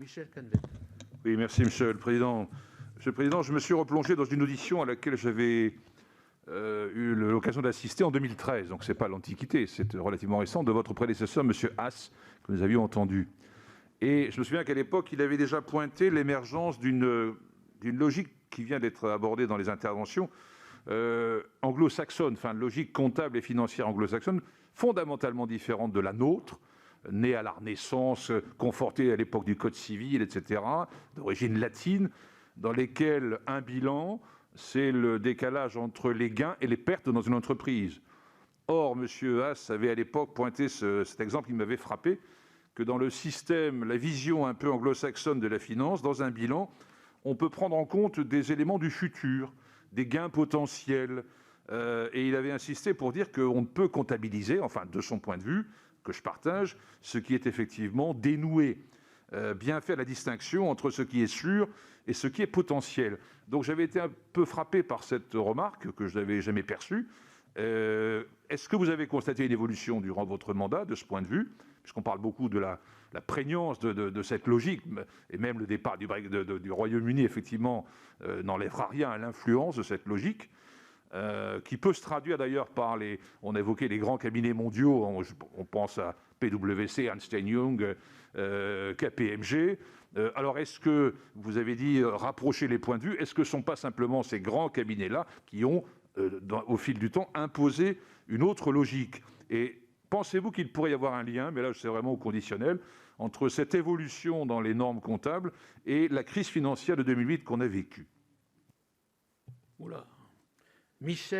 Michel Canvet. Oui, merci, Monsieur le Président. Monsieur le Président, je me suis replongé dans une audition à laquelle j'avais eu l'occasion d'assister en 2013. Donc, ce n'est pas l'Antiquité, c'est relativement récent, de votre prédécesseur, Monsieur Haas, que nous avions entendu. Et je me souviens qu'à l'époque, il avait déjà pointé l'émergence d'une logique qui vient d'être abordée dans les interventions anglo-saxonne, enfin, logique comptable et financière anglo-saxonne, fondamentalement différente de la nôtre, née à la Renaissance, confortée à l'époque du Code civil, etc., d'origine latine, dans lesquelles un bilan, c'est le décalage entre les gains et les pertes dans une entreprise. Or, M. Haas avait à l'époque pointé cet exemple qui m'avait frappé, que dans le système, la vision un peu anglo-saxonne de la finance, dans un bilan, on peut prendre en compte des éléments du futur, des gains potentiels. Et il avait insisté pour dire qu'on ne peut comptabiliser, enfin de son point de vue, que je partage, ce qui est effectivement dénoué. Bien faire la distinction entre ce qui est sûr et ce qui est potentiel. Donc j'avais été un peu frappé par cette remarque que je n'avais jamais perçue. Est-ce que vous avez constaté une évolution durant votre mandat de ce point de vue, puisqu'on parle beaucoup de la prégnance de cette logique, et même le départ du Royaume-Uni, effectivement, n'enlèvera rien à l'influence de cette logique, qui peut se traduire d'ailleurs par on a évoqué les grands cabinets mondiaux, on pense à PwC, Ernst & Young, KPMG. Alors, est-ce que, vous avez dit rapprocher les points de vue, est-ce que ce ne sont pas simplement ces grands cabinets-là qui ont, au fil du temps, imposé une autre logique? Et pensez-vous qu'il pourrait y avoir un lien, mais là c'est vraiment au conditionnel, entre cette évolution dans les normes comptables et la crise financière de 2008 qu'on a vécue? Oula. Michel